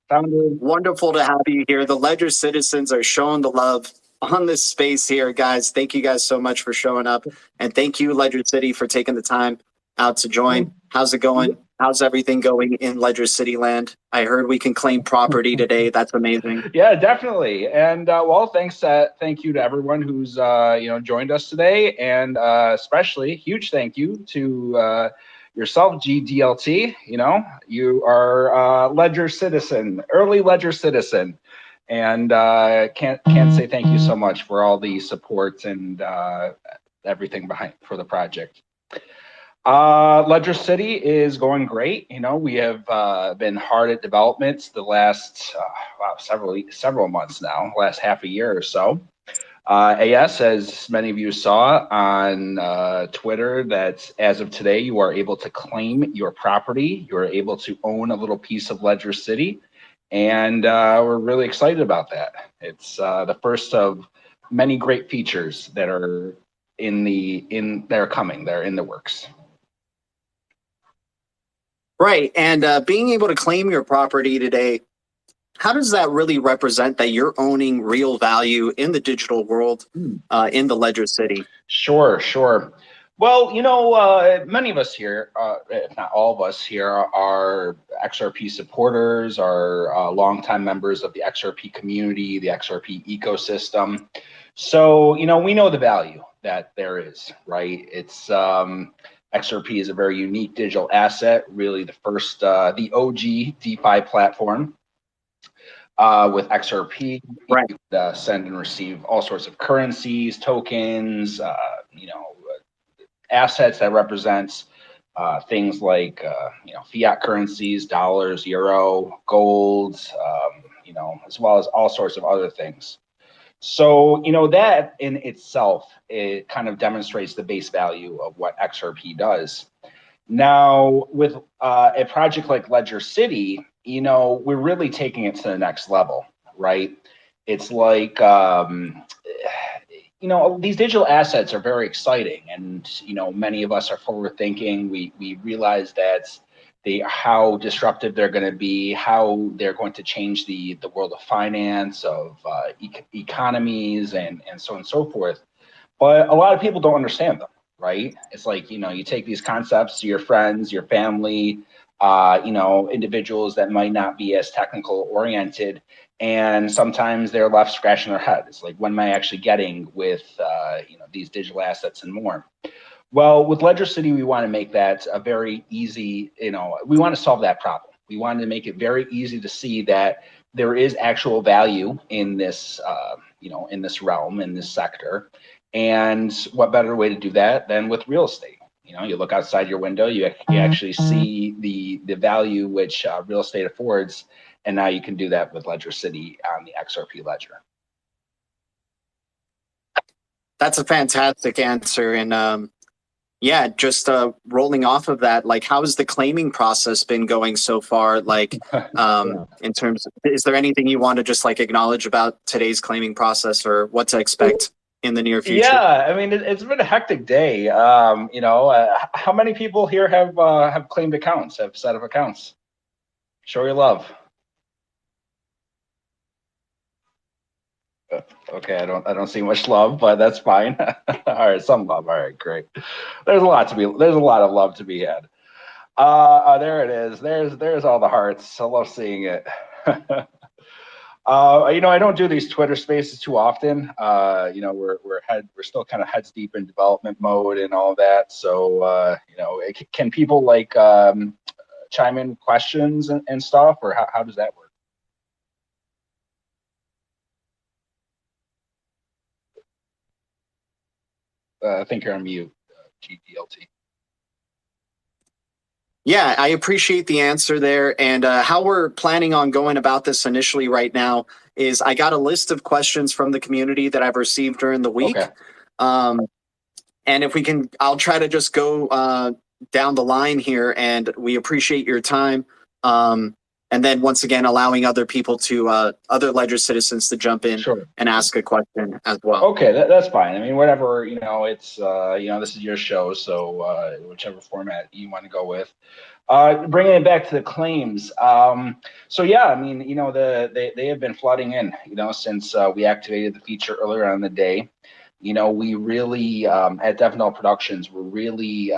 Founder. Wonderful to have you here. The Ledger citizens are showing the love on this space here, guys. Thank you guys so much for showing up. And thank you, Ledger City, for taking the time out to join. How's it going? How's everything going in Ledger City land? I heard we can claim property today. That's amazing. Yeah, definitely. And well, thank you to everyone who's joined us today, and especially huge thank you to yourself, GDLT. You are Ledger citizen, early Ledger citizen, and can't say thank you so much for all the support and everything for the project. Ledger City is going great. We have been hard at development the last several months now, last half a year or so. AS, as many of you saw on Twitter, that as of today, you are able to claim your property. You are able to own a little piece of Ledger City, and we're really excited about that. It's the first of many great features that are they're coming. They're in the works. Right. And being able to claim your property today, how does that really represent that you're owning real value in the digital world in the Ledger City? Sure. Well, many of us here, if not all of us here, are XRP supporters, are longtime members of the XRP community, the XRP ecosystem. So, we know the value that there is, right? It's XRP is a very unique digital asset, really the first, the OG DeFi platform. With XRP, right. You could send and receive all sorts of currencies, tokens, assets that represents things like fiat currencies, dollars, euro, gold, as well as all sorts of other things. So, that in itself, it kind of demonstrates the base value of what XRP does. Now, with a project like Ledger City, we're really taking it to the next level, right? It's like, these digital assets are very exciting, and, many of us are forward thinking. We realize that how disruptive they're going to be, how they're going to change the world of finance, of economies, and so on and so forth. But a lot of people don't understand them, right? It's like, you take these concepts to your friends, your family, individuals that might not be as technical oriented, and sometimes they're left scratching their head. It's like, what am I actually getting with, these digital assets and more? Well, with Ledger City, we want to make that a very easy, we want to solve that problem. We want to make it very easy to see that there is actual value in this, in this realm, in this sector. And what better way to do that than with real estate? You look outside your window, you actually see the value which real estate affords. And now you can do that with Ledger City on the XRP Ledger. That's a fantastic answer. And yeah, just rolling off of that, like, how has the claiming process been going so far? Like, in terms of, is there anything you want to just like acknowledge about today's claiming process, or what to expect in the near future? Yeah, I mean, it's been a hectic day. How many people here have claimed accounts, have set up accounts? Show your love. Okay, I don't see much love, but that's fine. All right, some love. All right, great. There's a lot of love to be had. There it is. There's all the hearts. I love seeing it. I don't do these Twitter spaces too often. We're still kind of heads deep in development mode and all that. So can people like chime in questions and stuff, or how does that work? I think you're on mute, GDLT. Yeah, I appreciate the answer there. And how we're planning on going about this initially right now is I got a list of questions from the community that I've received during the week. Okay. And if we can, I'll try to just go down the line here, and we appreciate your time. And then once again, allowing other people to, other Ledger citizens to jump in Sure. and ask a question as well. Okay, that's fine. I mean, whatever, it's, this is your show, so whichever format you want to go with. Bringing it back to the claims. So yeah, I mean, they have been flooding in, since we activated the feature earlier on in the day. We really, at Devinol Productions, we're really,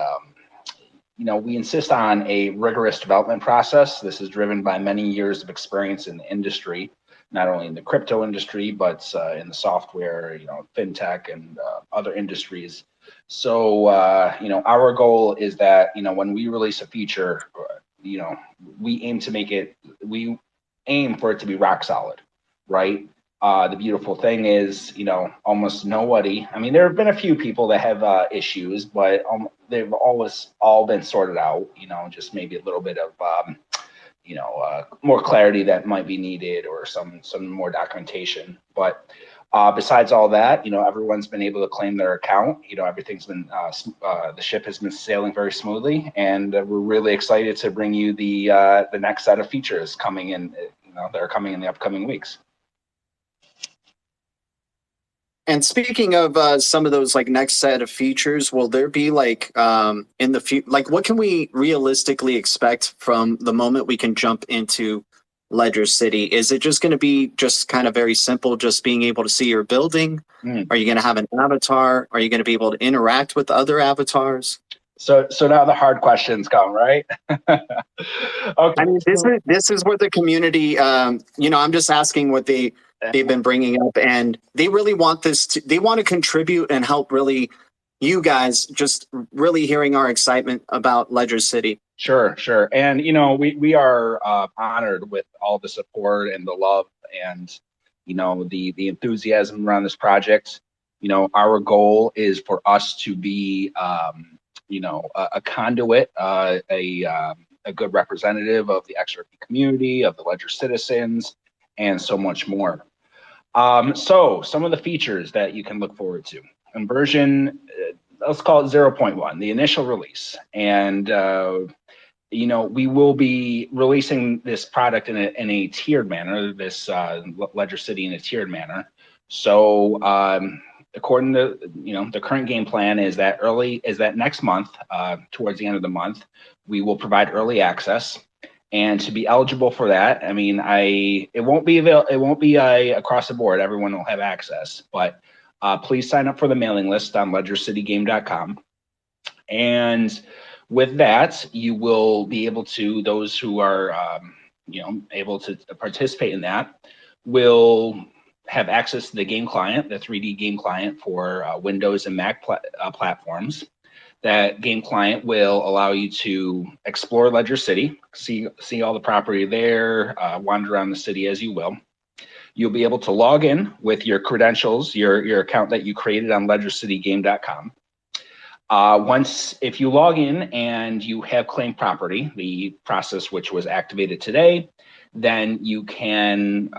we insist on a rigorous development process. This is driven by many years of experience in the industry, not only in the crypto industry, but in the software, fintech and other industries. So, our goal is that, when we release a feature, we aim for it to be rock solid, right? The beautiful thing is, almost nobody, I mean, there have been a few people that have issues, but they've always all been sorted out, just maybe a little bit of, more clarity that might be needed or some more documentation. But besides all that, everyone's been able to claim their account. Everything's been, the ship has been sailing very smoothly, and we're really excited to bring you the next set of features coming in, that are coming in the upcoming weeks. And speaking of some of those like next set of features, will there be like in the future, like what can we realistically expect from the moment we can jump into Ledger City? Is it just going to be just kind of very simple, just being able to see your building? Are you going to have an avatar? Are you going to be able to interact with other avatars? So now the hard questions come, right? Okay. I mean, this is where the community, I'm just asking what they've been bringing up, and they really want they want to contribute and help really you guys just really hearing our excitement about Ledger City. Sure. And, we are honored with all the support and the love and, the enthusiasm around this project. Our goal is for us to be, a conduit, a good representative of the XRP community, of the Ledger citizens, and so much more. So some of the features that you can look forward to in version, let's call it 0.1, the initial release. And, we will be releasing this product in a tiered manner, this Ledger City in a tiered manner. So according to, the current game plan is that next month, towards the end of the month, we will provide early access. And to be eligible for that, I mean, it won't be across the board. Everyone will have access, but please sign up for the mailing list on ledgercitygame.com. And with that, you will be able to, those who are, able to participate in that will have access to the game client, the 3D game client for Windows and Mac platforms. That game client will allow you to explore Ledger City, see all the property there, wander around the city as you will. You'll be able to log in with your credentials, your account that you created on ledgercitygame.com. If you log in and you have claimed property, the process which was activated today, then you can,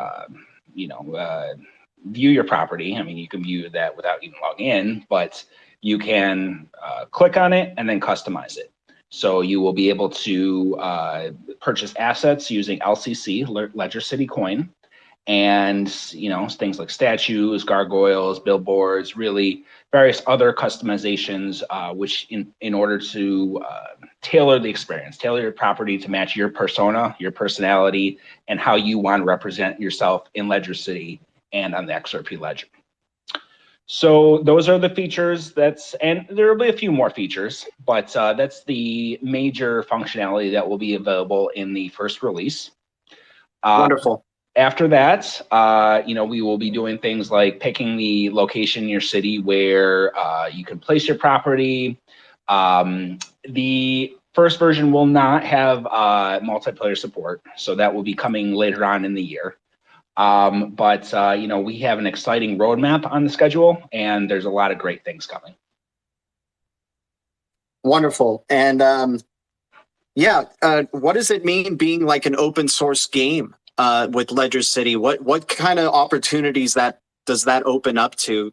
view your property. I mean, you can view that without even logging in, but you can click on it and then customize it. So you will be able to purchase assets using LCC, Ledger City Coin, and things like statues, gargoyles, billboards, really various other customizations, which in order to tailor the experience, tailor your property to match your persona, your personality, and how you want to represent yourself in Ledger City and on the XRP Ledger. So those are the features and there will be a few more features, but that's the major functionality that will be available in the first release. Wonderful. After that, we will be doing things like picking the location in your city where you can place your property. The first version will not have multiplayer support, so that will be coming later on in the year. But we have an exciting roadmap on the schedule, and there's a lot of great things coming. Wonderful. And what does it mean being like an open source game with Ledger City? What kind of opportunities does that open up to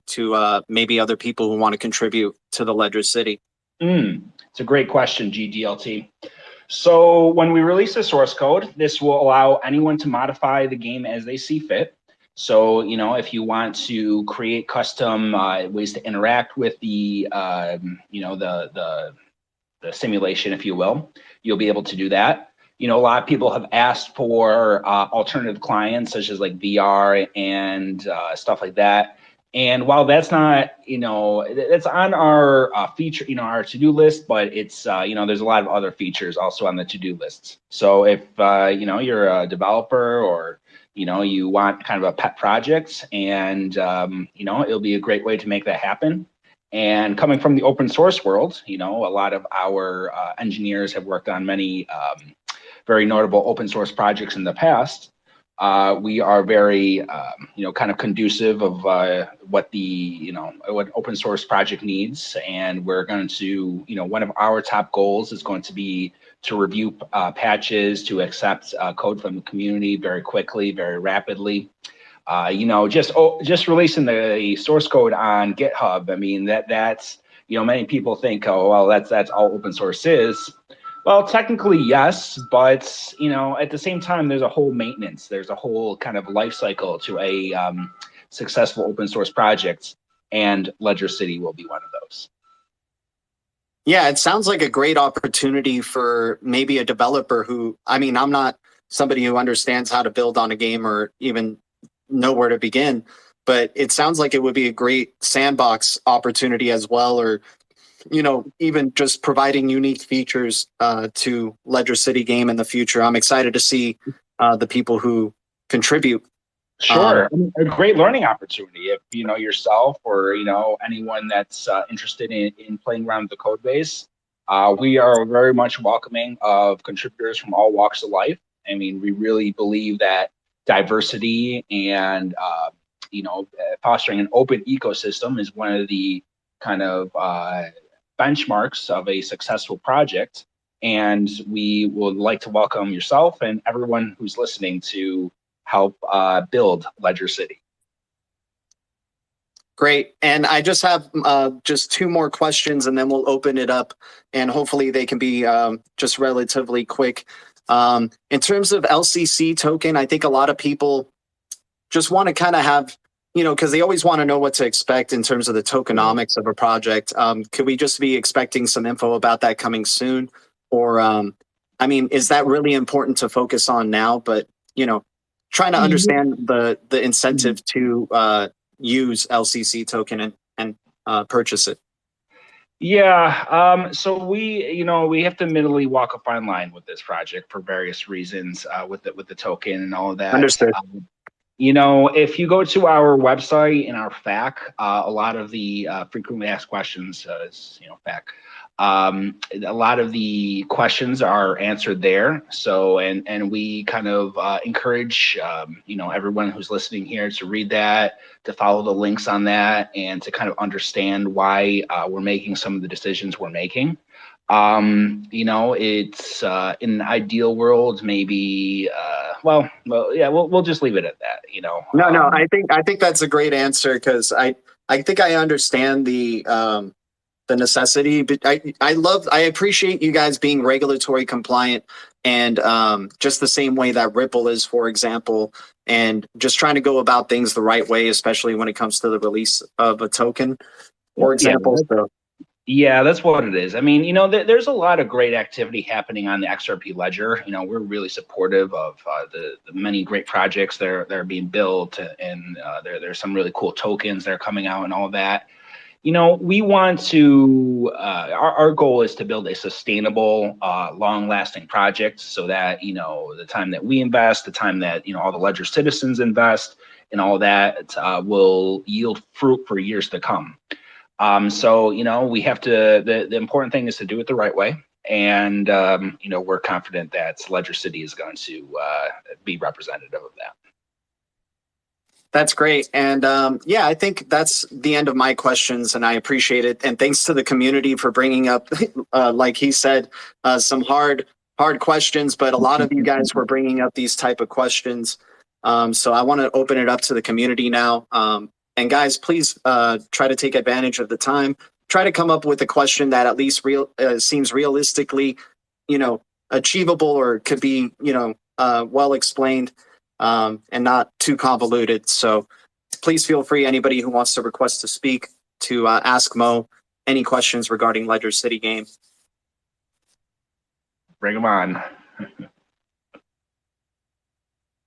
maybe other people who want to contribute to the Ledger City? It's a great question, GDLT. So when we release the source code, this will allow anyone to modify the game as they see fit. So, if you want to create custom ways to interact with the, the simulation, if you will, you'll be able to do that. A lot of people have asked for alternative clients, such as like VR and stuff like that. And while that's not, that's on our feature, our to-do list, but it's, there's a lot of other features also on the to-do lists. So if, you're a developer or, you want kind of a pet project and, it'll be a great way to make that happen. And coming from the open source world, a lot of our engineers have worked on many very notable open source projects in the past. We are very, kind of conducive of what the, what open source project needs. And we're going to, one of our top goals is going to be to review patches, to accept code from the community very quickly, very rapidly. Just releasing the source code on GitHub. I mean, that's, many people think, oh, well, that's all open source is. Well, technically, yes, but, at the same time, there's a whole maintenance. There's a whole kind of life cycle to a successful open source project, and Ledger City will be one of those. Yeah, it sounds like a great opportunity for maybe a developer who, I mean, I'm not somebody who understands how to build on a game or even know where to begin, but it sounds like it would be a great sandbox opportunity as well, or even just providing unique features to Ledger City game in the future. I'm excited to see the people who contribute. Sure, a great learning opportunity if yourself or anyone that's interested in playing around with the code base. We are very much welcoming of contributors from all walks of life. I mean, we really believe that diversity and fostering an open ecosystem is one of the kind of benchmarks of a successful project, and we would like to welcome yourself and everyone who's listening to help build Ledger City. Great. And I just have just two more questions and then we'll open it up, and hopefully they can be just relatively quick. In terms of LCC token, I think a lot of people just want to kind of have, because they always want to know what to expect in terms of the tokenomics of a project. Could we just be expecting some info about that coming soon? Or, I mean, is that really important to focus on now? But, trying to understand the incentive to use LCC token and purchase it. Yeah, so we have to admittedly walk a fine line with this project for various reasons with the token and all of that. Understood. If you go to our website and our FAQ, a lot of the frequently asked questions is FAQ. A lot of the questions are answered there. So, and we kind of encourage, everyone who's listening here to read that, to follow the links on that, and to kind of understand why we're making some of the decisions we're making. It's in an ideal world, maybe, we'll just leave it at that, No, I think that's a great answer, because I think I understand the necessity, but I appreciate you guys being regulatory compliant, and just the same way that Ripple is, for example, and just trying to go about things the right way, especially when it comes to the release of a token, for example. Yeah, that's what it is. I mean, there's a lot of great activity happening on the XRP Ledger. We're really supportive of the many great projects that are being built, and there's some really cool tokens that are coming out and all that. We want to, our goal is to build a sustainable, long-lasting project, so that, the time that we invest, the time that, all the Ledger citizens invest and all that will yield fruit for years to come. So, we have to, the important thing is to do it the right way. And, we're confident that Ledger City is going to be representative of that. That's great. And I think that's the end of my questions, and I appreciate it. And thanks to the community for bringing up, like he said, some hard questions, but a lot of you guys were bringing up these type of questions. So I want to open it up to the community now. And guys, please try to take advantage of the time. Try to come up with a question that at least seems realistically, achievable or could be, well explained, and not too convoluted. So please feel free, anybody who wants to request to speak, to ask Mo any questions regarding Ledger City game. Bring them on.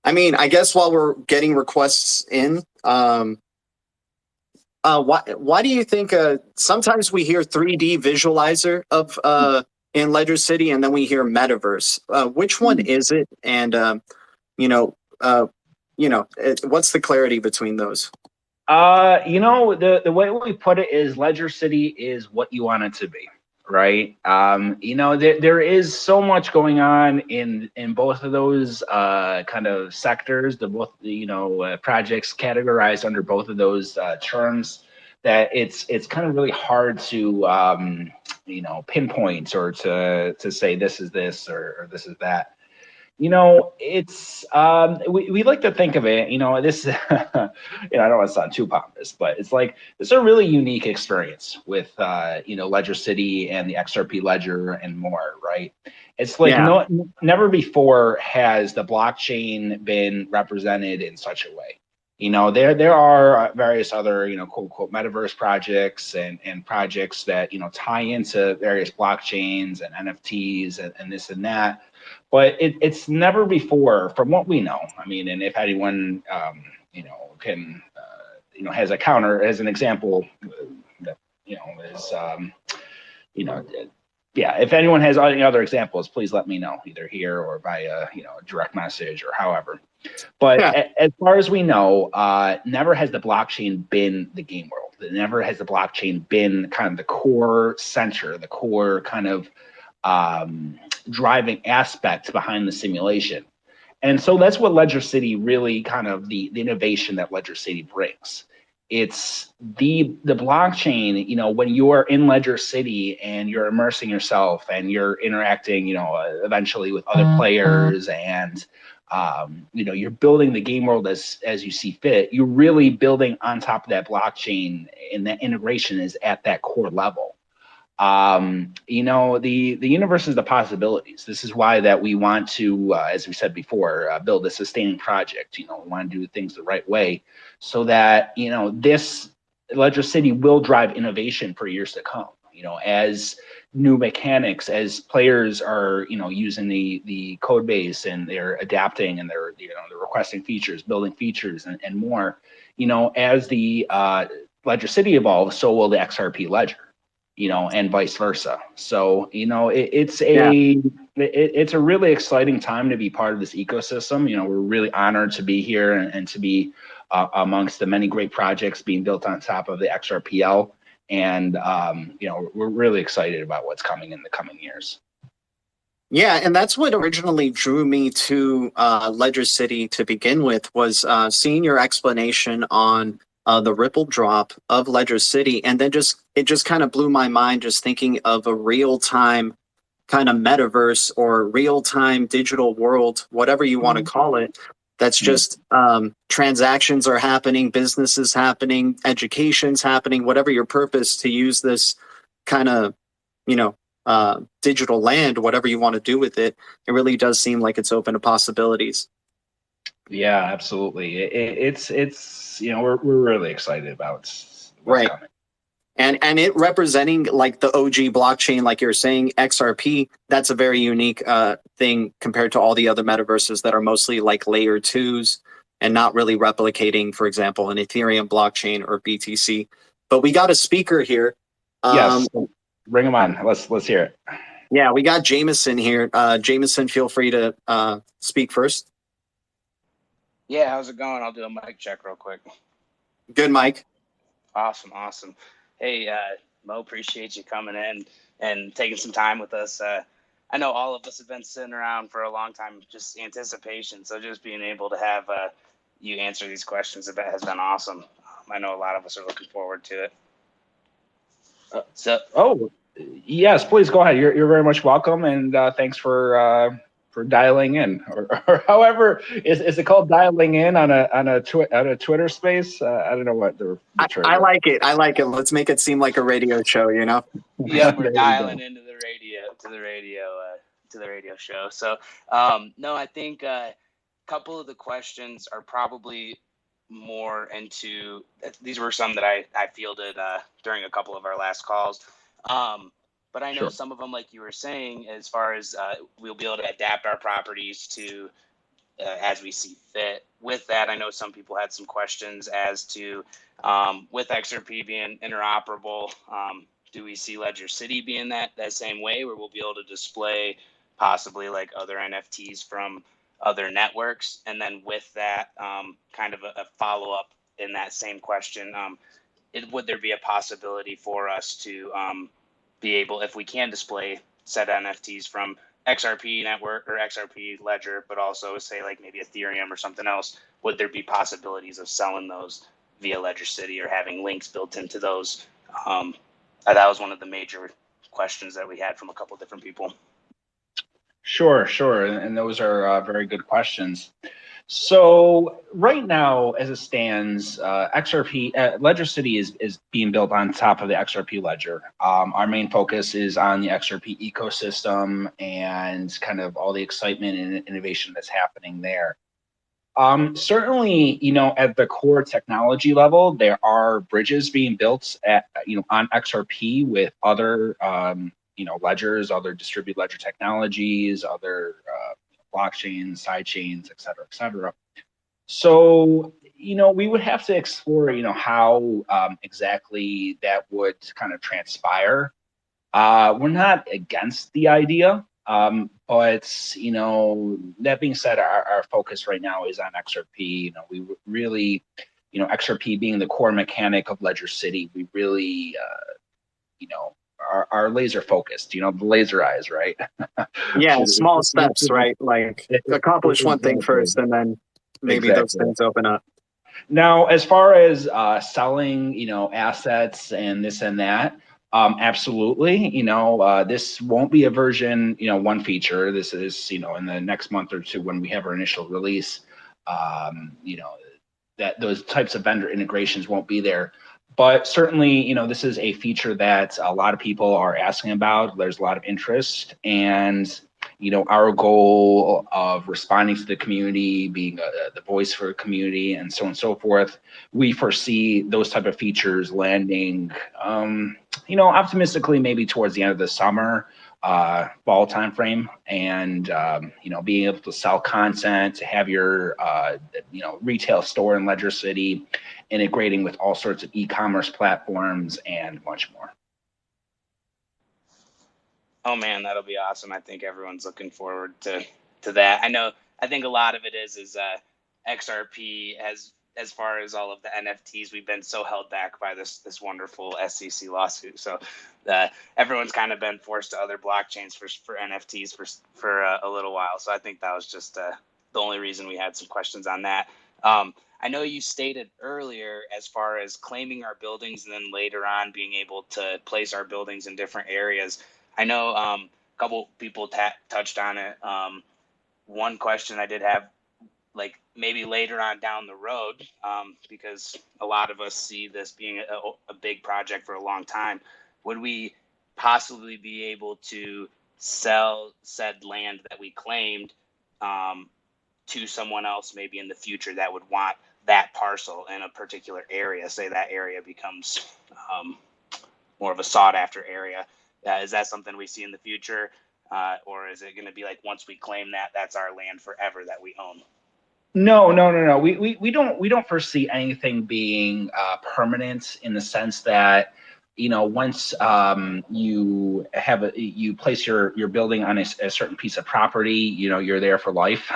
I mean, I guess while we're getting requests in, why do you think sometimes we hear 3D visualizer of in Ledger City, and then we hear metaverse? Which one is it? And what's the clarity between those? The way we put it is Ledger City is what you want it to be, right? There is so much going on in both of those kind of sectors, projects categorized under both of those terms, that it's kind of really hard to pinpoint or to say this is this or this is that. It's we like to think of it, this I don't want to sound too pompous, but it's like it's a really unique experience with Ledger City and the XRP Ledger and more, right? It's like never before has the blockchain been represented in such a way. There are various other quote unquote metaverse projects and projects that tie into various blockchains and NFTs and this and that. But it's never before, from what we know. I mean, and if anyone, can, has a counter as an example, that, is, if anyone has any other examples, please let me know, either here or via, direct message or however. But as far as we know, never has the blockchain been the game world. Never has the blockchain been kind of the core center, the core kind of driving aspect behind the simulation. And so that's what Ledger City really kind of the innovation that Ledger City brings. It's the blockchain, when you are in Ledger City and you're immersing yourself and you're interacting, eventually with other players and, you're building the game world as you see fit. You're really building on top of that blockchain, and that integration is at that core level. The universe is the possibilities. This is why that we want to, as we said before, build a sustaining project. We want to do things the right way so that, this Ledger City will drive innovation for years to come, as new mechanics, as players are, using the code base and they're adapting and they're requesting features, building features and more, as the Ledger City evolves, so will the XRP Ledger. And vice versa. So, it's a really exciting time to be part of this ecosystem. We're really honored to be here and to be amongst the many great projects being built on top of the XRPL. And, we're really excited about what's coming in the coming years. Yeah, and that's what originally drew me to Ledger City to begin with, was seeing your explanation on the Ripple drop of Ledger City, and then it just kind of blew my mind just thinking of a real-time kind of metaverse or real-time digital world, whatever you want to call it, that's just transactions are happening, businesses happening, education's happening, whatever your purpose to use this kind of, digital land, whatever you want to do with it, it really does seem like it's open to possibilities. Yeah, absolutely. It's we're really excited about what's coming. And it representing like the OG blockchain, like you're saying, XRP, that's a very unique thing compared to all the other metaverses that are mostly like layer 2s and not really replicating, for example, an Ethereum blockchain or BTC. But we got a speaker here. Yes, bring him on. Let's hear it. Yeah, we got Jameson here. Jameson, feel free to speak first. Yeah, how's it going? I'll do a mic check real quick. Good, Mike. Awesome. Hey, Mo, appreciate you coming in and taking some time with us. I know all of us have been sitting around for a long time, just anticipation. So just being able to have you answer these questions has been awesome. I know a lot of us are looking forward to it. Yes, please go ahead. You're very much welcome, and thanks for dialing in, or however is it called, dialing in on a Twitter space? I don't know what the term I like it. Let's make it seem like a radio show, Yeah, we're dialing into the radio to the radio show. So no, I think a couple of the questions are probably more into, these were some that I fielded during a couple of our last calls. But I know Sure. some of them, like you were saying, as far as we'll be able to adapt our properties to as we see fit. With that, I know some people had some questions as to with XRP being interoperable, do we see Ledger City being that same way, where we'll be able to display possibly like other NFTs from other networks? And then with that, kind of a follow up in that same question, would there be a possibility for us to be able, if we can display said NFTs from XRP network or XRP Ledger, but also say like maybe Ethereum or something else, would there be possibilities of selling those via Ledger City or having links built into those? That was one of the major questions that we had from a couple of different people. Sure, sure. And those are very good questions. So right now, as it stands, XRP Ledger City is being built on top of the XRP Ledger. Our main focus is on the XRP ecosystem and kind of all the excitement and innovation that's happening there. Certainly, at the core technology level, there are bridges being built on XRP with other ledgers, other distributed ledger technologies, other blockchains, side chains, et cetera, et cetera. So, we would have to explore, how exactly that would kind of transpire. We're not against the idea, but, that being said, our focus right now is on XRP. We really, XRP being the core mechanic of Ledger City, we really, are laser focused, the laser eyes, right? Yeah, small steps, right? Like accomplish one thing first, and then maybe those things open up. Now, as far as selling, assets and this and that, absolutely. This won't be a version, one feature. This is, in the next month or two when we have our initial release, that those types of vendor integrations won't be there. But certainly, this is a feature that a lot of people are asking about. There's a lot of interest, and our goal of responding to the community, being the voice for the community, and so on and so forth, we foresee those type of features landing, optimistically maybe towards the end of the summer, fall timeframe, and being able to sell content, to have your retail store in Ledger City, integrating with all sorts of e-commerce platforms, and much more. Oh man, that'll be awesome. I think everyone's looking forward to that. I think a lot of it is XRP has, as far as all of the NFTs, we've been so held back by this wonderful SEC lawsuit. So everyone's kind of been forced to other blockchains for NFTs for a little while. So I think that was just the only reason we had some questions on that. I know you stated earlier, as far as claiming our buildings and then later on being able to place our buildings in different areas. I know a couple people touched on it. One question I did have, like maybe later on down the road, because a lot of us see this being a big project for a long time, would we possibly be able to sell said land that we claimed to someone else maybe in the future that would want that parcel in a particular area? Say that area becomes more of a sought after area. Is that something we see in the future? Or is it going to be like, once we claim that, that's our land forever that we own? No. We don't foresee anything being permanent, in the sense that, once you place your building on a certain piece of property, you're there for life.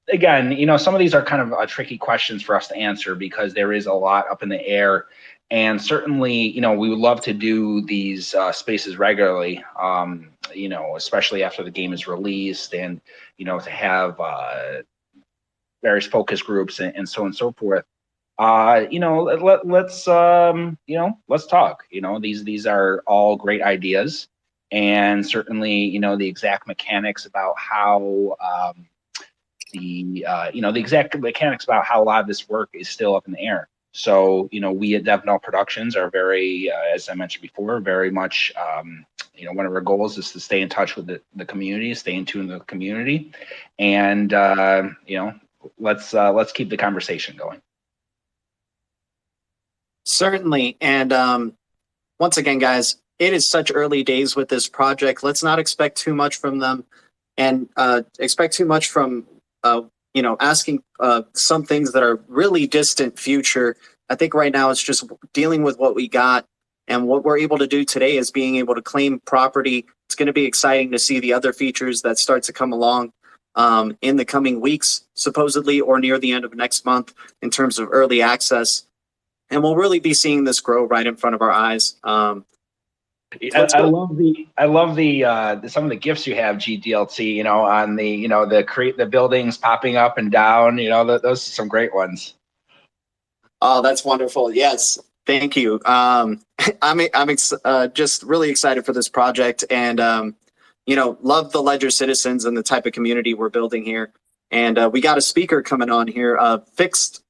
Again, some of these are kind of tricky questions for us to answer, because there is a lot up in the air. And certainly, we would love to do these spaces regularly, especially after the game is released, and, to have various focus groups and so on and so forth. Let's talk. These are all great ideas, and certainly, the exact mechanics about how the exact mechanics about how a lot of this work is still up in the air. So, we at DevNull Productions are very, as I mentioned before, very much, one of our goals is to stay in touch with the community, stay in tune with the community, and let's keep the conversation going. Certainly. And once again, guys, it is such early days with this project. Let's not expect too much from them, and expect too much from asking some things that are really distant future. I think right now it's just dealing with what we got, and what we're able to do today is being able to claim property. It's going to be exciting to see the other features that start to come along in the coming weeks, supposedly, or near the end of next month in terms of early access. And we'll really be seeing this grow right in front of our eyes. I love the some of the gifts you have, GDLT, on the buildings popping up and down, those are some great ones. Oh, that's wonderful. Yes. Thank you. I'm just really excited for this project, and love the Ledger citizens and the type of community we're building here. And we got a speaker coming on here, Fixed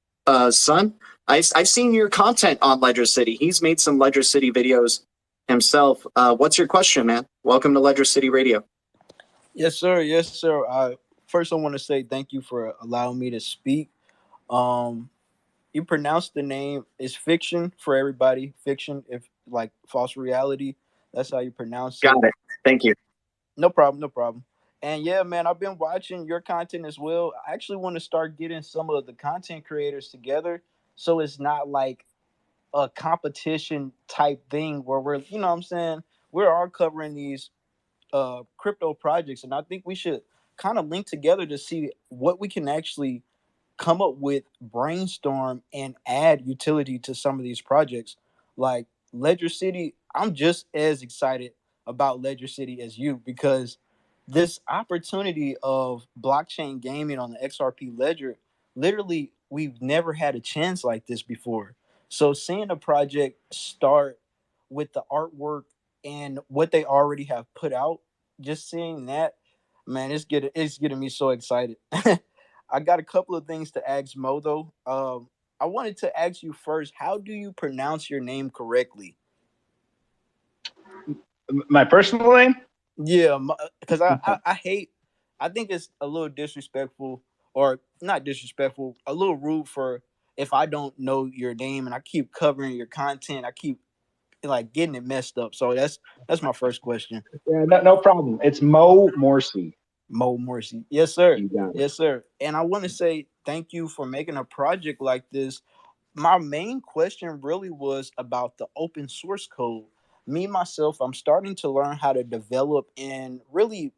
Son. I've seen your content on Ledger City. He's made some Ledger City videos himself. What's your question, man? Welcome to Ledger City Radio. Yes, sir. Yes, sir. First, I want to say thank you for allowing me to speak. You pronounce the name is fiction for everybody. Fiction, if like false reality, that's how you pronounce it. Got it. Thank you. No problem. No problem. And yeah, man, I've been watching your content as well. I actually want to start getting some of the content creators together, so it's not like a competition type thing where we're, what I'm saying, we're all covering these crypto projects, and I think we should kind of link together to see what we can actually come up with, brainstorm, and add utility to some of these projects. Like Ledger City, I'm just as excited about Ledger City as you, because this opportunity of blockchain gaming on the XRP Ledger, literally, we've never had a chance like this before. So seeing a project start with the artwork and what they already have put out, just seeing that, man, it's getting me so excited. I got a couple of things to ask Mo, though. I wanted to ask you first, how do you pronounce your name correctly? My personal name? Yeah, because I think it's a little disrespectful, or not disrespectful, a little rude for if I don't know your name and I keep covering your content, I keep like getting it messed up. So that's my first question. Yeah, no problem. It's MORSI. MORSI. Yes, sir. You got it. Yes, sir. And I want to say thank you for making a project like this. My main question really was about the open source code. Me, myself, I'm starting to learn how to develop, and really,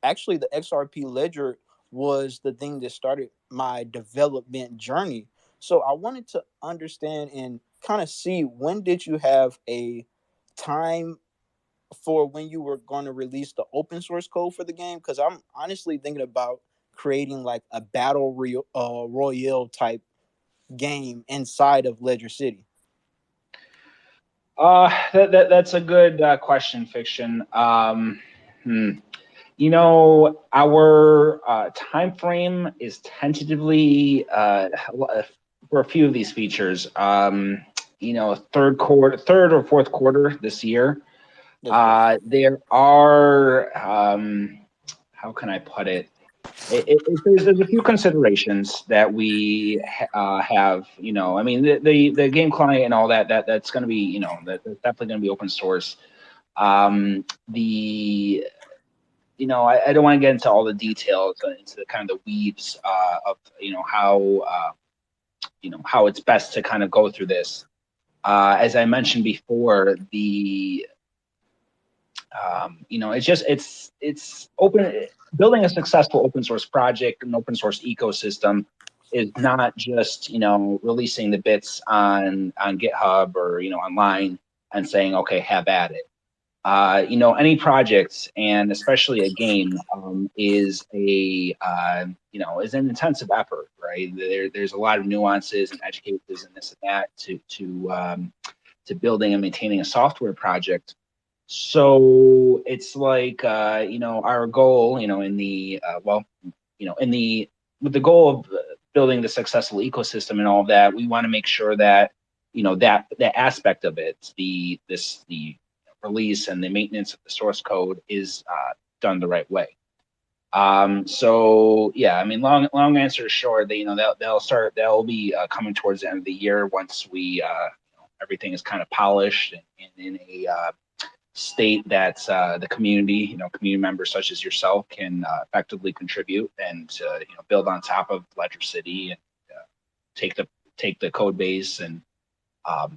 actually, the XRP Ledger was the thing that started my development journey. So I wanted to understand and kind of see, when did you have a time for when you were going to release the open source code for the game? Because I'm honestly thinking about creating like a battle royale type game inside of Ledger City. That's a good question, Fiction. Our time frame is tentatively for a few of these features. Third or fourth quarter this year. There are how can I put it? There's a few considerations that we have. The game client and all that's going to be, that's definitely going to be open source. I don't want to get into all the details, into the kind of the weeds of how it's best to kind of go through this. As I mentioned before, it's open. Building a successful open source project, an open source ecosystem, is not just releasing the bits on GitHub or online and saying, okay, have at it. Any project, and especially a game, is an intensive effort, right? There's a lot of nuances and edge cases and this and that to building and maintaining a software project. So it's like our goal, with the goal of building the successful ecosystem and all of that, we want to make sure that that aspect of it, the release and the maintenance of the source code is done the right way. So yeah, I mean, long answer short, they'll be coming towards the end of the year once we everything is kind of polished and in a state that the community, community members such as yourself can effectively contribute and build on top of Ledger City and take the code base and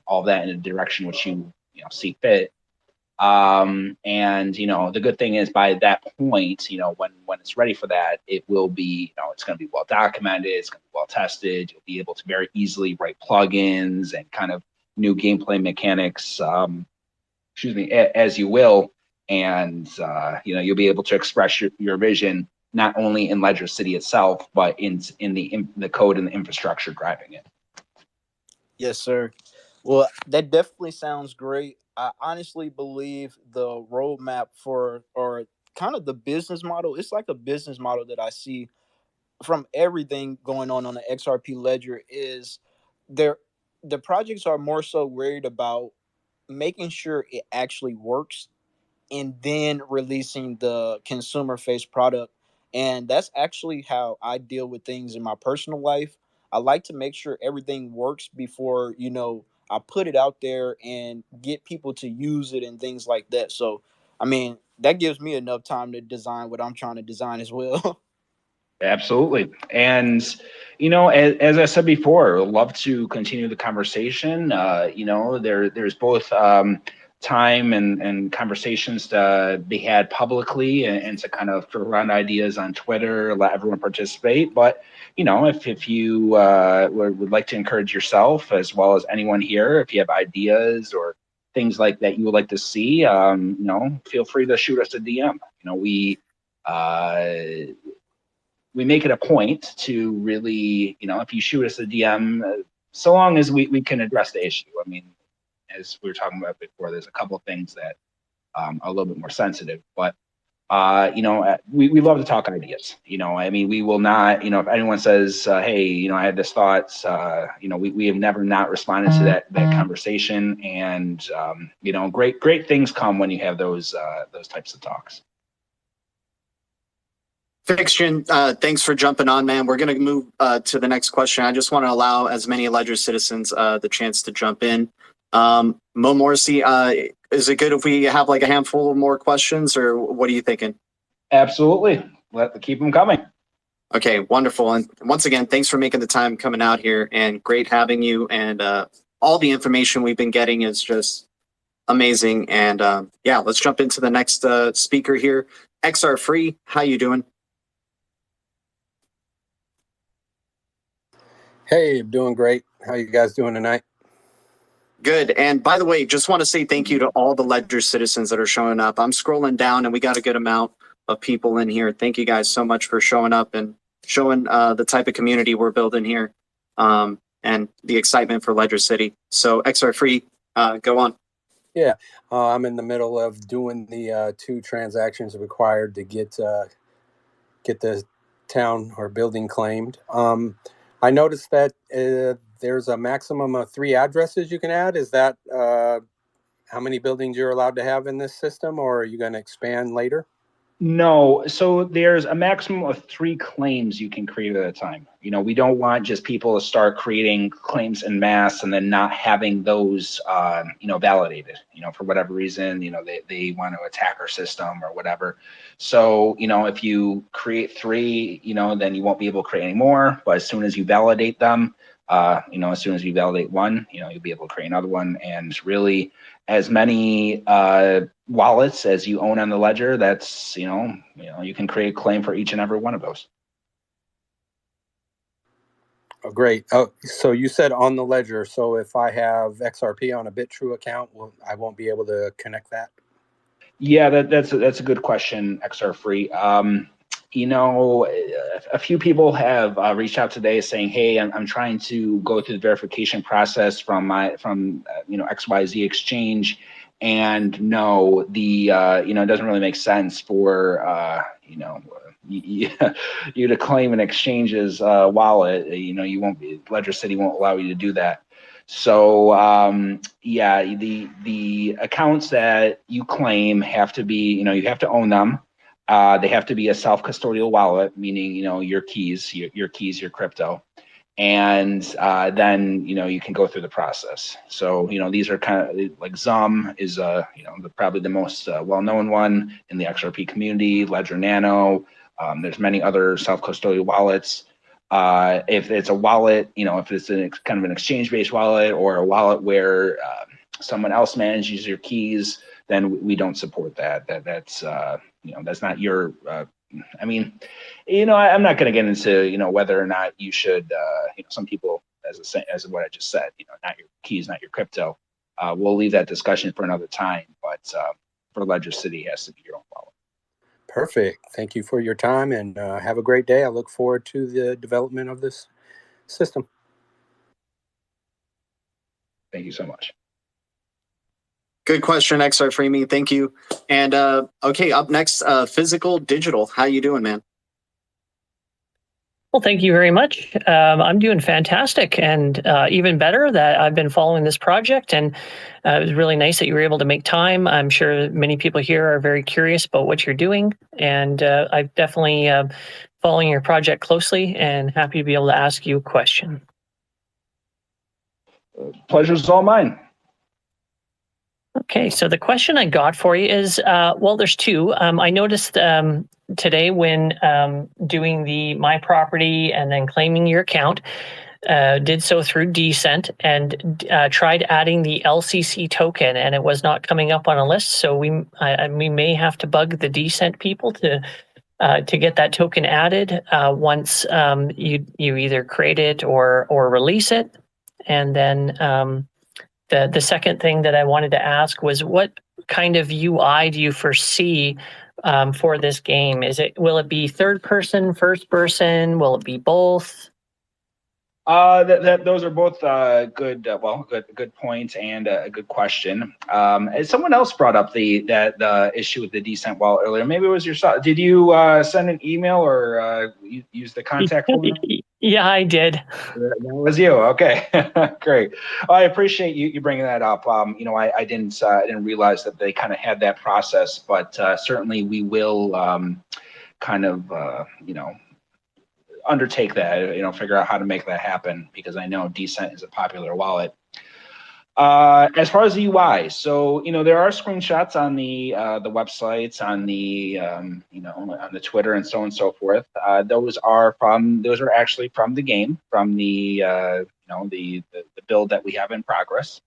all that in a direction which you see fit. And the good thing is by that point, when it's ready for that, it will be, it's going to be well documented, it's going to be well tested. You'll be able to very easily write plugins and kind of new gameplay mechanics, as you will, and you'll be able to express your vision not only in Ledger City itself, but in the code and the infrastructure driving it. Yes, sir. Well, that definitely sounds great. I honestly believe the roadmap or kind of the business model, it's like a business model that I see from everything going on the XRP Ledger is the projects are more so worried about making sure it actually works and then releasing the consumer face product. And that's actually how I deal with things in my personal life. I like to make sure everything works before, I put it out there and get people to use it and things like that. So, I mean, that gives me enough time to design what I'm trying to design as well. Absolutely. And, as I said before, I'd love to continue the conversation. There's both time and conversations to be had publicly and to kind of throw around ideas on Twitter, let everyone participate. But, if you would like to encourage yourself as well as anyone here, if you have ideas or things like that you would like to see, feel free to shoot us a DM. We make it a point to really, if you shoot us a DM, so long as we can address the issue. I mean, as we were talking about before, there's a couple of things that are a little bit more sensitive, but we love to talk ideas. I mean, we will not, if anyone says, hey, I had this thoughts, we have never not responded to that conversation. And, great things come when you have those types of talks. Fiction, thanks for jumping on, man. We're going to move to the next question. I just want to allow as many Ledger citizens the chance to jump in. MORSI, is it good if we have like a handful more questions, or what are you thinking? Absolutely. Keep them coming. Okay, wonderful. And once again, thanks for making the time coming out here, and great having you. And all the information we've been getting is just amazing. And yeah, let's jump into the next speaker here. XR Free, how you doing? Hey, I'm doing great. How you guys doing tonight? Good. And by the way, just want to say thank you to all the Ledger citizens that are showing up. I'm scrolling down and we got a good amount of people in here. Thank you guys so much for showing up and showing the type of community we're building here and the excitement for Ledger City. So XR Free, go on. Yeah, I'm in the middle of doing the 2 transactions required to get the town or building claimed. I noticed that there's a maximum of 3 addresses you can add. Is that how many buildings you're allowed to have in this system, or are you going to expand later? No, so there's a maximum of 3 claims you can create at a time. We don't want just people to start creating claims en masse and then not having those, validated, for whatever reason, they want to attack our system or whatever. So, if you create 3, then you won't be able to create any more. But as soon as you validate them, as soon as you validate one, you'll be able to create another one. And really, as many wallets as you own on the ledger, that's you can create a claim for each and every one of those. Oh, great. Oh, so you said on the ledger. So if I have XRP on a BitTrue account, I won't be able to connect that? Yeah, that's a good question, XR Free. A few people have reached out today saying, hey, I'm trying to go through the verification process from XYZ exchange, and no, it doesn't really make sense for you to claim an exchange's wallet. You won't be, Ledger City won't allow you to do that. So yeah, the accounts that you claim have to be, you have to own them. They have to be a self-custodial wallet, meaning, your keys, your crypto. And then, you can go through the process. So, these are kind of like Zum is, probably the most well-known one in the XRP community, Ledger Nano. There's many other self-custodial wallets. If it's a wallet, if it's kind of an exchange-based wallet or a wallet where someone else manages your keys, then we don't support that. That's that's not your. I mean, I'm not going to get into whether or not you should. Some people, as what I just said, not your keys, not your crypto. We'll leave that discussion for another time. But for Ledger City, it has to be your own wallet. Perfect. Thank you for your time, and have a great day. I look forward to the development of this system. Thank you so much. Good question, XR Freemy. Thank you. And okay, up next, Physical Digital. How you doing, man? Well, thank you very much. I'm doing fantastic, and even better that I've been following this project, and it was really nice that you were able to make time. I'm sure many people here are very curious about what you're doing, and I'm definitely following your project closely and happy to be able to ask you a question. Pleasure's all mine. Okay, so the question I got for you is, well, there's two. I noticed today when doing the My Property and then claiming your account, did so through Decent and tried adding the LCC token, and it was not coming up on a list. So we may have to bug the Decent people to get that token added once you either create it or release it, and then. The second thing that I wanted to ask was, what kind of UI do you foresee for this game? Will it be third person, first person? Will it be both? Those are both good points and a good question. As someone else brought up the issue with the Decent wallet earlier. Maybe it was yourself. Did you send an email or use the contact form? Yeah, I did. That was you. Okay, great. Well, I appreciate you bringing that up. I didn't realize that they kind of had that process, but certainly we will undertake that. Figure out how to make that happen, because I know Decent is a popular wallet. As far as the UI, so there are screenshots on the websites, on the on the Twitter and so on and so forth. Those are actually from the game, from the the build that we have in progress.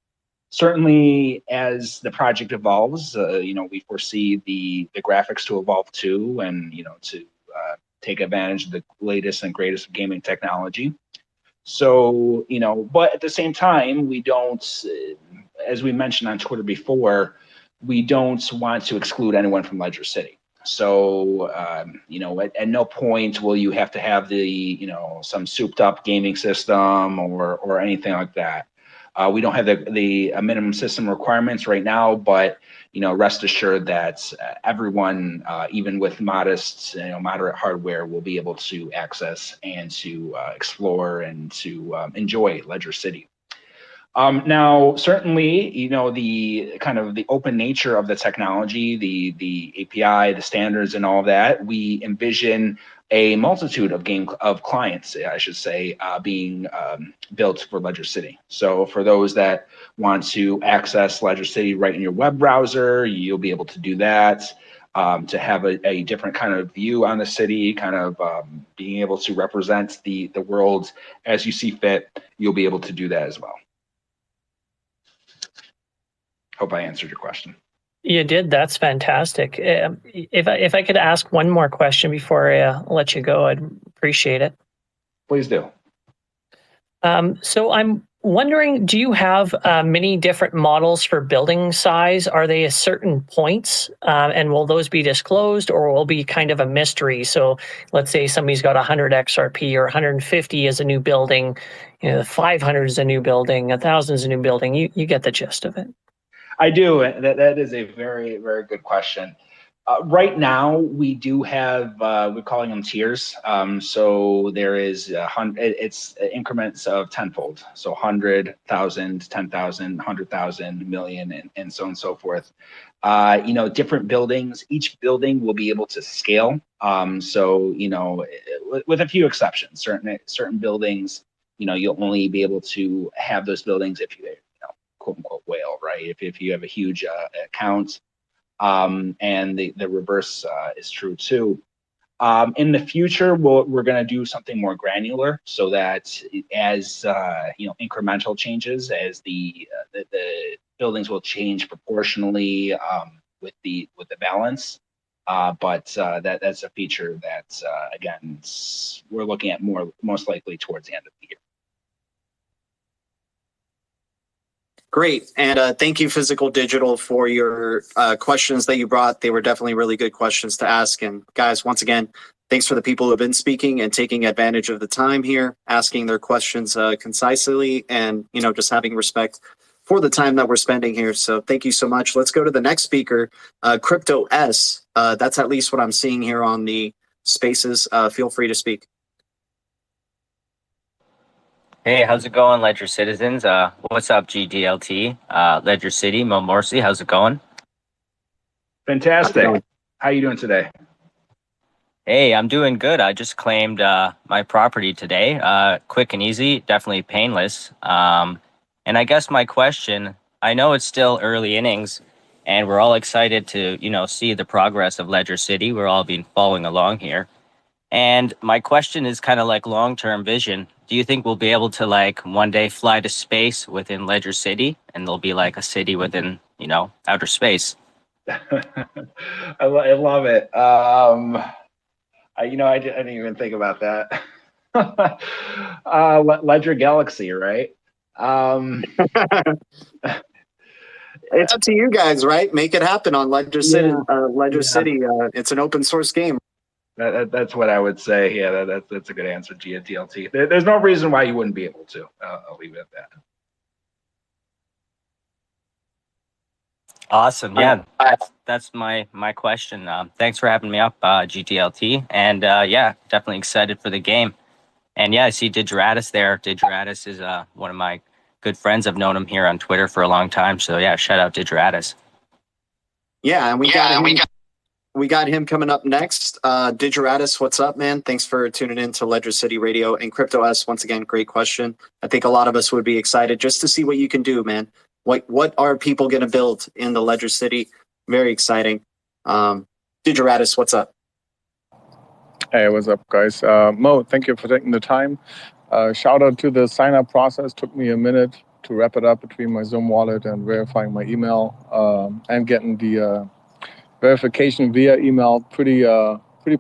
Certainly, as the project evolves, we foresee the graphics to evolve too, and to take advantage of the latest and greatest gaming technology. So, but at the same time, we don't, as we mentioned on Twitter before, we don't want to exclude anyone from Ledger City. So, at no point will you have to have the, some souped up gaming system or anything like that. We don't have the minimum system requirements right now, but rest assured that everyone, even with moderate hardware, will be able to access and to explore and to enjoy Ledger City. Now, certainly, the kind of the open nature of the technology, the API, the standards, and all that, we envision a multitude of clients, I should say, being built for Ledger City. So for those that want to access Ledger City right in your web browser, you'll be able to do that. To have a different kind of view on the city, kind of being able to represent the world as you see fit, you'll be able to do that as well. Hope I answered your question. You did. That's fantastic. If I could ask one more question before I let you go, I'd appreciate it. Please do. So I'm wondering, do you have many different models for building size? Are they at certain points, and will those be disclosed, or will be kind of a mystery? So let's say somebody's got 100 XRP or 150 as a new building, 500 is a new building, 1,000 is a new building. You get the gist of it. I do. That is a very, very good question. Right now, we do have, we're calling them tiers. So there is it's increments of tenfold. So 100,000, 10,000, 100,000, million, and so on and so forth. Different buildings, each building will be able to scale. So, with a few exceptions, certain buildings, you'll only be able to have those buildings if you quote unquote whale, right? If you have a huge account. And the reverse is true too. In the future, we're going to do something more granular, so that as incremental changes, as the buildings will change proportionally with the balance. But that's a feature that again we're looking at most likely towards the end of the year. Great. And thank you, Physical Digital, for your questions that you brought. They were definitely really good questions to ask. And guys, once again, thanks for the people who have been speaking and taking advantage of the time here, asking their questions concisely, and, just having respect for the time that we're spending here. So thank you so much. Let's go to the next speaker, Crypto S. That's at least what I'm seeing here on the spaces. Feel free to speak. Hey, how's it going, Ledger citizens? What's up, GDLT? Ledger City, MORSI, how's it going? Fantastic. How are you doing today? Hey, I'm doing good. I just claimed my property today. Quick and easy, definitely painless. And I guess my question, I know it's still early innings, and we're all excited to, see the progress of Ledger City. We're all been following along here. And my question is kind of like long-term vision. Do you think we'll be able to one day fly to space within Ledger City, and there'll be like a city within, outer space? I love it. I didn't even think about that. Ledger Galaxy, right? It's up to you guys, right? Make it happen on Ledger City. City. It's an open source game. That's what I would say. Yeah, that's a good answer, GDLT. There's no reason why you wouldn't be able to. I'll leave it at that. Awesome. Yeah, that's my question. Thanks for having me up, GTLT. And definitely excited for the game. And yeah, I see Digeratus there. Digeratus is one of my good friends. I've known him here on Twitter for a long time. So yeah, shout out Digeratus. Yeah, and we got him coming up next. Digeratus, what's up, man? Thanks for tuning in to Ledger City Radio. And Crypto S, once again, great question. I think a lot of us would be excited just to see what you can do, man. What are people going to build in the Ledger City? Very exciting. Digeratus, what's up? Hey, what's up, guys? Mo, thank you for taking the time. Shout out to the sign-up process. Took me a minute to wrap it up between my Zoom wallet and verifying my email and getting the verification via email. Pretty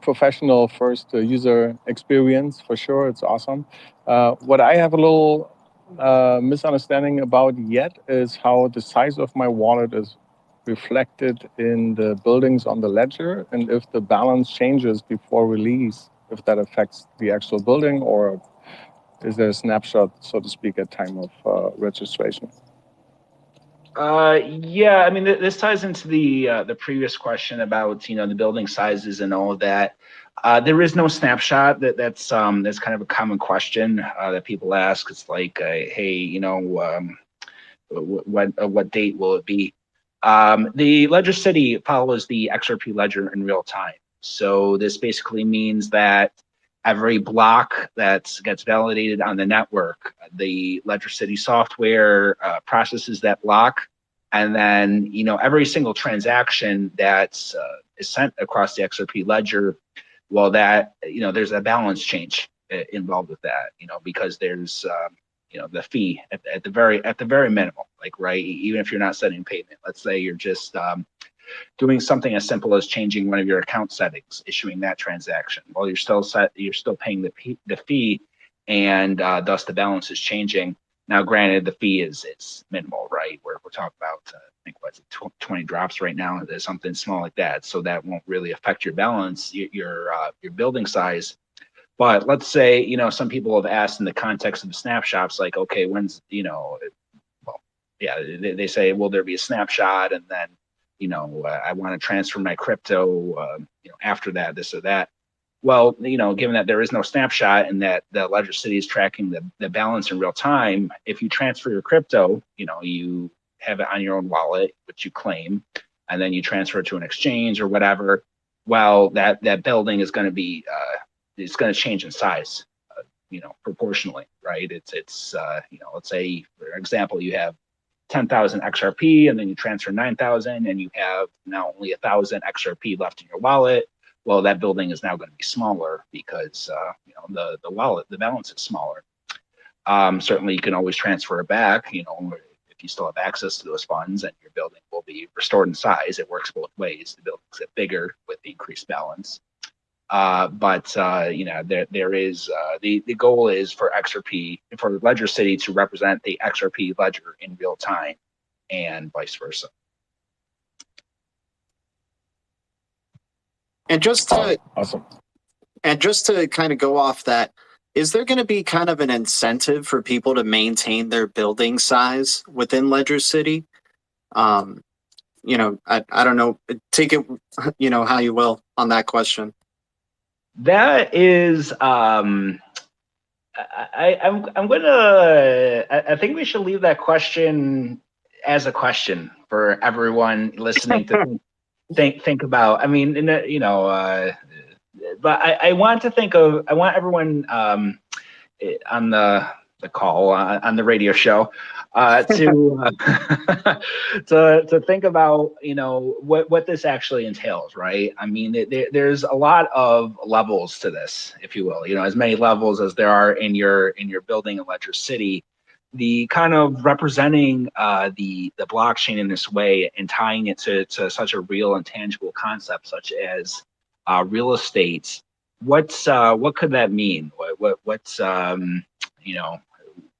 professional first user experience for sure. It's awesome. What I have a little misunderstanding about yet is how the size of my wallet is reflected in the buildings on the ledger, and if the balance changes before release, if that affects the actual building, or is there a snapshot, so to speak, at time of registration? Yeah, I mean, this ties into the previous question about the building sizes and all of that. There is no snapshot. That's kind of a common question that people ask. It's like, hey, what date will it be? The Ledger City follows the XRP ledger in real time. So this basically means that every block that gets validated on the network, the Ledger City software processes that block, and then every single transaction that is sent across the XRP ledger, well, that there's a balance change involved with that, because there's the fee at the very minimal, right, even if you're not setting payment. Let's say you're just doing something as simple as changing one of your account settings, issuing that transaction. Well, you're still paying the fee, and thus the balance is changing. Now, granted, the fee is minimal, right? We're talking about I think what's it, 20 drops right now. There's something small like that, so that won't really affect your balance, your building size. But let's say, some people have asked in the context of the snapshots, like, okay, when's, they say, will there be a snapshot? And then I want to transfer my crypto, after that, this or that. Well, given that there is no snapshot and that the Ledger City is tracking the balance in real time, if you transfer your crypto, you have it on your own wallet, which you claim, and then you transfer it to an exchange or whatever. Well, that building is going to be, it's going to change in size, proportionally, right? It's let's say, for example, you have 10,000 XRP and then you transfer 9,000 and you have now only 1,000 XRP left in your wallet. Well, that building is now going to be smaller because the balance is smaller. Certainly, you can always transfer it back. If you still have access to those funds, and your building will be restored in size. It works both ways. The buildings get bigger with the increased balance. There is the goal is for Ledger City to represent the XRP ledger in real time, and vice versa. And just to Awesome. And just to kind of go off that, is there going to be kind of an incentive for people to maintain their building size within Ledger City? I don't know. Take it, how you will on that question. That is, I think we should leave that question as a question for everyone listening to think about. I mean, but I want everyone on the call on the radio show to think about what this actually entails, right? I mean, there's a lot of levels to this, if you will. As many levels as there are in your building in Ledger City. The kind of representing the blockchain in this way and tying it to such a real and tangible concept such as real estate. What could that mean?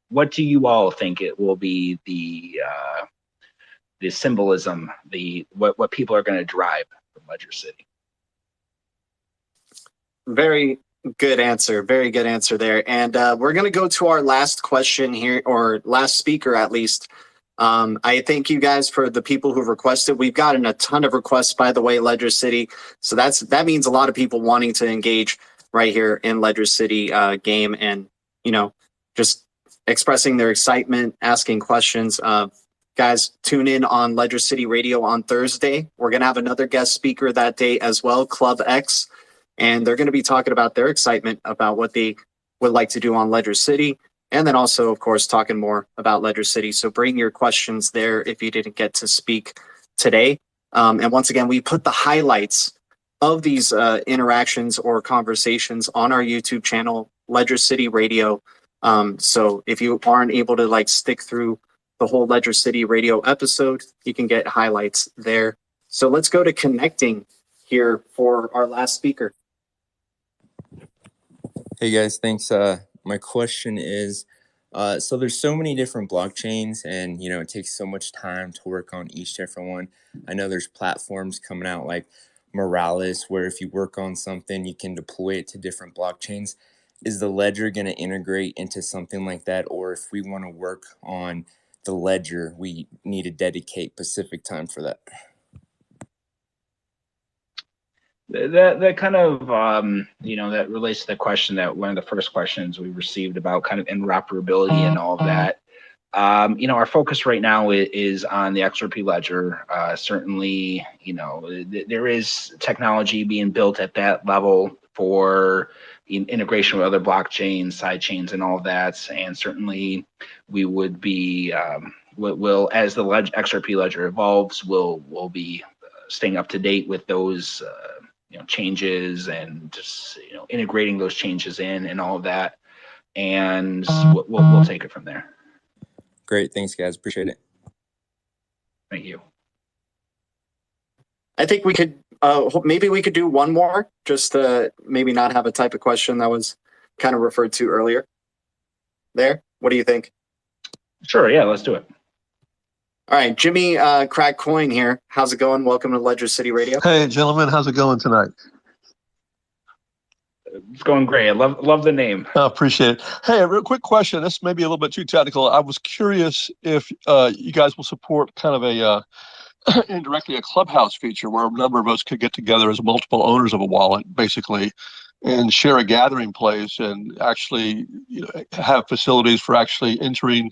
What do you all think it will be the symbolism, what people are going to derive from Ledger City? Very good answer. Very good answer there. And we're going to go to our last question here, or last speaker at least. I thank you guys for the people who've requested. We've gotten a ton of requests, by the way, Ledger City. So that means a lot of people wanting to engage right here in Ledger City game, and just expressing their excitement, asking questions. Guys, tune in on Ledger City Radio on Thursday. We're going to have another guest speaker that day as well, Club X, and they're going to be talking about their excitement about what they would like to do on Ledger City. And then also, of course, talking more about Ledger City. So bring your questions there if you didn't get to speak today. And once again, we put the highlights of these interactions or conversations on our YouTube channel, Ledger City Radio. So if you aren't able to stick through the whole Ledger City Radio episode, you can get highlights there. So let's go to connecting here for our last speaker. Hey guys, thanks. My question is, so there's so many different blockchains, and it takes so much time to work on each different one. I know there's platforms coming out like Morales, where if you work on something, you can deploy it to different blockchains. Is the Ledger going to integrate into something like that? Or if we want to work on the Ledger, we need to dedicate Pacific time for that? That kind of, that relates to the question that one of the first questions we received about kind of interoperability and all of that. Our focus right now is on the XRP Ledger. Certainly, there is technology being built at that level for integration with other blockchains, side chains, and all of that. And certainly, we would be, will as the XRP Ledger evolves, we'll be staying up to date with those changes and just integrating those changes in and all of that, and we'll take it from there. Great, thanks guys, appreciate it. Thank you. I think we could maybe we could do one more, just to maybe not have a type of question that was kind of referred to earlier there. What do you think? Sure, yeah, let's do it. All right, Jimmy Crack Coin here. How's it going? Welcome to Ledger City Radio. Hey, gentlemen, how's it going tonight? It's going great. I love the name. I appreciate it. Hey, a real quick question. This may be a little bit too technical. I was curious if you guys will support kind of indirectly a clubhouse feature where a number of us could get together as multiple owners of a wallet, basically, and share a gathering place and actually have facilities for actually entering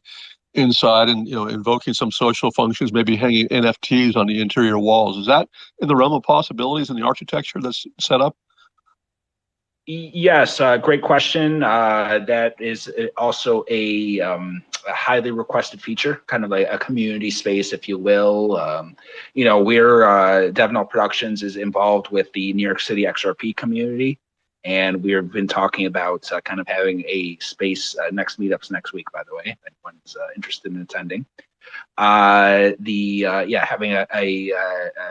inside and invoking some social functions, maybe hanging NFTs on the interior walls. Is that in the realm of possibilities in the architecture that's set up? Yes, great question. That is also a highly requested feature, kind of like a community space, if you will. We're DevNote Productions is involved with the New York City XRP community, and we've been talking about kind of having a space. Next meetups next week, by the way, if anyone's interested in attending. Having a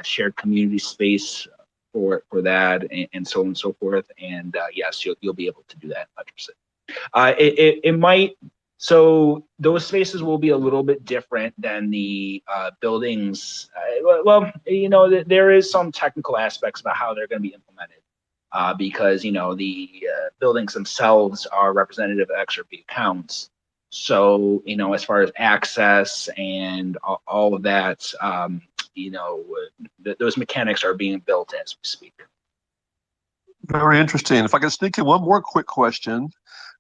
shared community space for that and so on and so forth, and yes, you'll be able to do that in 100%. It might, so those spaces will be a little bit different than the buildings. There is some technical aspects about how they're going to be implemented, because the buildings themselves are representative of XRP accounts. So as far as access and all of that, those mechanics are being built as we speak. Very interesting. If I could sneak in one more quick question,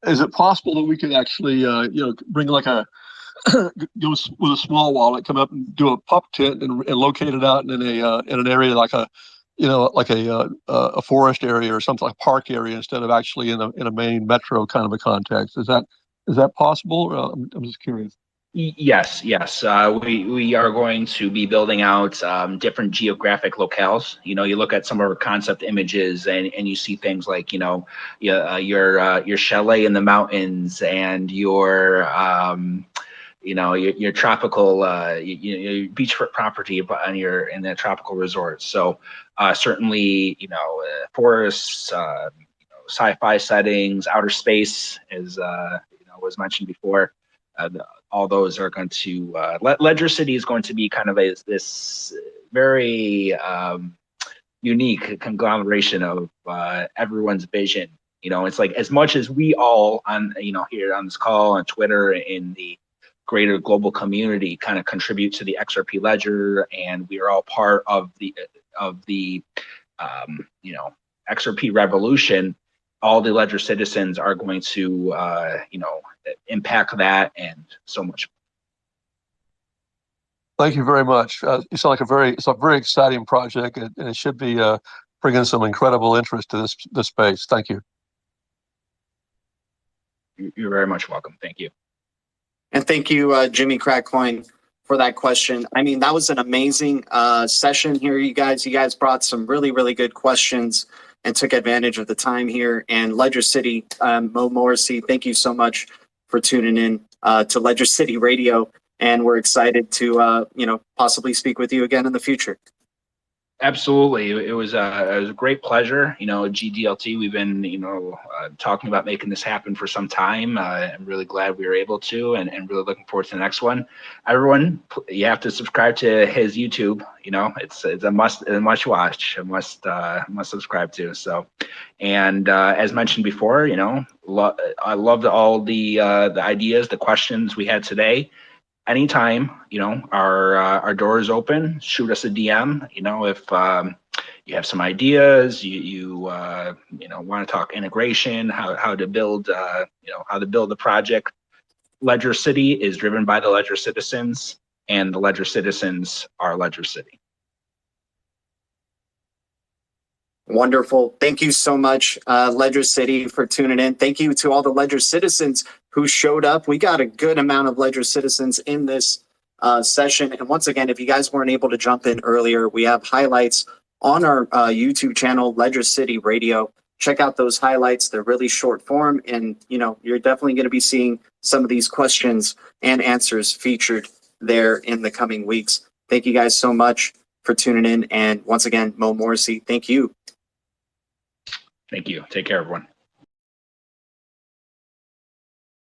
is it possible that we could actually, bring like a go with a small wallet, come up and do a pup tent and locate it out in an area like a forest area or something like a park area instead of actually in a main metro kind of a context? Is that possible? I'm just curious. Yes. We are going to be building out different geographic locales. You look at some of our concept images and you see things like, your chalet in the mountains and your tropical, your beachfront property in the tropical resorts. So certainly, forests, sci-fi settings, outer space, as was mentioned before. All those are going to Ledger City is going to be kind of this very unique conglomeration of everyone's vision. It's like as much as we all on here on this call on Twitter in the greater global community kind of contribute to the XRP Ledger, and we are all part of the XRP revolution. All the Ledger citizens are going to impact that and so much. Thank you very much. You sound like it's a very exciting project, and it should be bringing some incredible interest to this space. Thank you. You're very much welcome. Thank you. And thank you, Jimmy Crackcoin, for that question. I mean, that was an amazing session here, you guys. You guys brought some really, really good questions and took advantage of the time here. And Ledger City, MORSI, thank you so much for tuning in to Ledger City Radio. And we're excited to, possibly speak with you again in the future. Absolutely. It was a great pleasure. GDLT, we've been, talking about making this happen for some time. I'm really glad we were able to, and really looking forward to the next one. Everyone, you have to subscribe to his YouTube. It's a must watch, a must subscribe to. So, and as mentioned before, I loved all the ideas, the questions we had today. Anytime, our door is open. Shoot us a DM. If you have some ideas, you want to talk integration, how to build, how to build the project. Ledger City is driven by the Ledger citizens, and the Ledger citizens are Ledger City. Wonderful. Thank you so much, Ledger City, for tuning in. Thank you to all the Ledger citizens who showed up. We got a good amount of Ledger citizens in this session. And once again, if you guys weren't able to jump in earlier, we have highlights on our YouTube channel, Ledger City Radio. Check out those highlights. They're really short form. And, you're definitely going to be seeing some of these questions and answers featured there in the coming weeks. Thank you guys so much for tuning in. And once again, MORSI, thank you. Thank you. Take care, everyone.